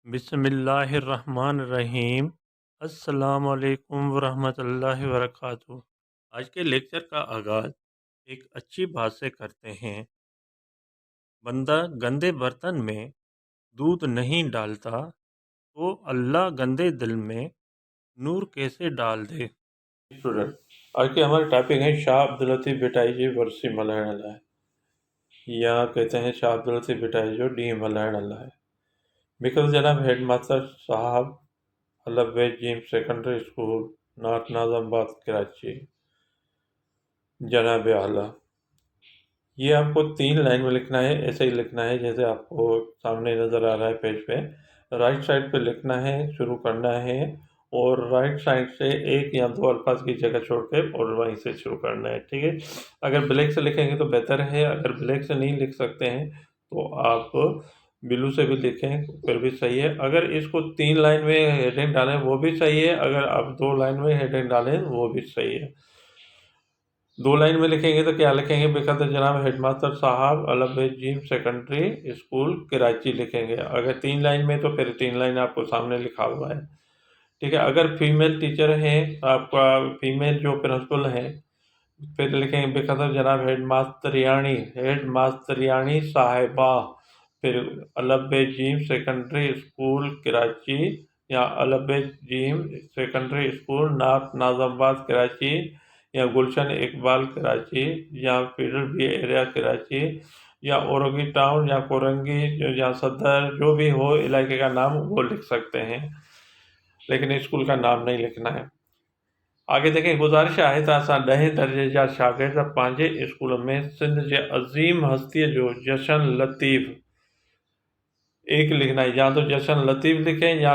بسم اللہ الرحمن الرحیم۔ السلام علیکم ورحمۃ اللہ وبرکاتہ۔ آج کے لیکچر کا آغاز ایک اچھی بات سے کرتے ہیں۔ بندہ گندے برتن میں دودھ نہیں ڈالتا تو اللہ گندے دل میں نور کیسے ڈال دے؟ اسٹوڈنٹ، آج کی ہماری ٹاپک ہے شاہ عبداللطیف بھٹائی جی ورسی ملائن اللہ ہے، یا کہتے ہیں شاہ عبداللطیف بھٹائی جو ڈی ملائن اللہ ہے۔ بیکاز جناب ہیڈ ماسٹر صاحب البیج جیم سیکنڈری اسکول نارتھ ناظم آباد کراچی، جناب اعلیٰ۔ یہ آپ کو 3 لائن میں لکھنا ہے، ایسے ہی لکھنا ہے جیسے آپ کو سامنے نظر آ رہا ہے پیج پہ۔ رائٹ سائڈ پہ لکھنا ہے، شروع کرنا ہے، اور رائٹ سائڈ سے 1 یا 2 الفاظ کی جگہ چھوڑ کے اور وہیں سے شروع کرنا ہے، ٹھیک ہے؟ اگر بلیک سے لکھیں گے تو بہتر ہے، اگر بلیک سے نہیں لکھ سکتے ہیں تو آپ بلو سے بھی لکھیں پھر بھی صحیح ہے۔ اگر اس کو 3 لائن میں ہیڈنگ ڈالیں وہ بھی صحیح ہے، اگر آپ 2 لائن میں ہیڈنگ ڈالیں وہ بھی صحیح ہے۔ 2 لائن میں لکھیں گے تو کیا لکھیں گے؟ بخط جناب ہیڈ ماسٹر صاحب البیج جیم سیکنڈری اسکول کراچی لکھیں گے۔ اگر 3 لائن میں تو پھر 3 لائن آپ کو سامنے لکھا ہوا ہے، ٹھیک ہے؟ اگر فیمیل ٹیچر ہیں، آپ کا فیمیل جو پرنسپل ہیں، پھر لکھیں گے بخط جناب ہیڈ ماسٹریانی صاحبہ، پھر البیج جیم سیکنڈری اسکول کراچی یا البیج جیم سیکنڈری اسکول نارتھ ناظم آباد کراچی یا گلشن اقبال کراچی یا فیڈر بی ایریا کراچی یا اورنگی ٹاؤن یا کورنگی یا صدر، جو بھی ہو علاقے کا نام وہ لکھ سکتے ہیں، لیکن اسکول کا نام نہیں لکھنا ہے۔ آگے دیکھیں، گزارش ہے تا اساں 10 درجے جا شاگرد پانجے اسکول میں سندھ جے عظیم ہستی جو جشن لطیف ایک لکھنا ہے، یا تو جشن لطیف لکھیں یا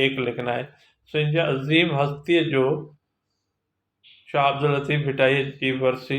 ایک لکھنا ہے۔ سندھ جے عظیم ہستی جو شاہ عبداللطیف بھٹائی جی ورسی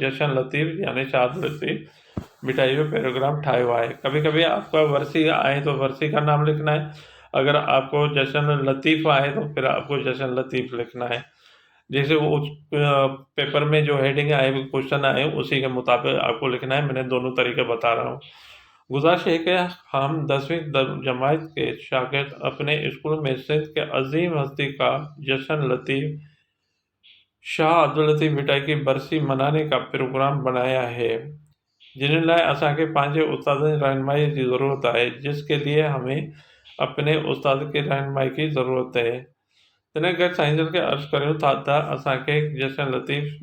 جشن لطیف یعنی شاہ عبداللطیف بھٹائی جو پروگرام ٹھایا ہوا ہے۔ کبھی کبھی آپ کا ورسی آئے تو ورسی کا نام لکھنا ہے، اگر آپ کو جشن لطیف آئے تو پھر آپ کو جشن لطیف لکھنا ہے۔ جیسے وہ پیپر میں جو ہیڈنگ آئے کوشچن آئے اسی کے مطابق آپ کو لکھنا ہے، میں نے دونوں طریقے بتا رہا ہوں۔ گزارش ہے کہ ہم 10ویں جماعت کے شاگرد اپنے اسکول میں سندھ کے عظیم ہستی کا جشن لطیف شاہ عبداللطیف بھٹائی کی برسی منانے کا پروگرام بنایا ہے، جن لائے اساں کے پانچے استادن رہنمائی کی ضرورت ہے، جس کے لیے ہمیں اپنے استاد کی رہنمائی کی ضرورت ہے۔ تنہیں گھر سائنسن کے عرض کروں تھا تا اساں کے جشن لطیف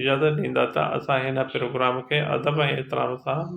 اجازت ڈیندا تا اساں ہن پروگرام کے ادب اور احترام سے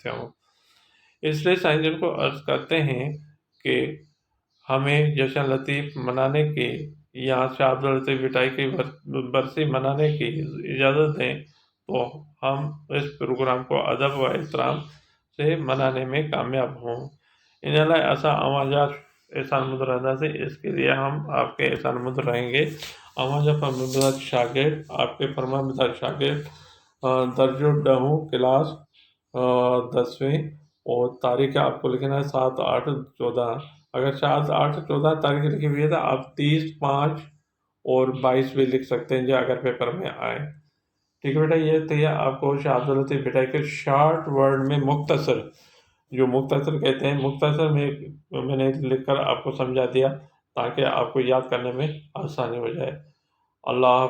تھیوں۔ اس لیے سائنسن کو عرض کرتے ہیں کہ ہمیں جشن لطیف منانے کی یا شاہ عبداللطیف بھٹائی کی برسی منانے کی اجازت دیں تو ہم اس پروگرام کو ادب و احترام سے منانے میں کامیاب ہوں۔ ان لائے اساں آواز احسان مند رہنا سے، اس کے لیے ہم آپ کے احسان مند رہیں گے۔ آواز فرمانبردار شاگرد، آپ کے فرمانبردار شاگرد، درجہ 10 کلاس 10ویں، اور تاریخ آپ کو لکھنا ہے 7/8/14۔ اگر 7/8/14 تاریخ لکھی ہوئی ہے تو آپ 30 5 اور 22 بھی لکھ سکتے ہیں، جو اگر پیپر میں آئے، ٹھیک ہے بیٹا؟ یہ تھے آپ کو شاہ عبداللطیف بھٹائی کے شارٹ ورڈ میں مختصر، جو مختصر کہتے ہیں، مختصر میں نے لکھ کر آپ کو سمجھا دیا تاکہ آپ کو یاد کرنے میں آسانی ہو جائے۔ اللہ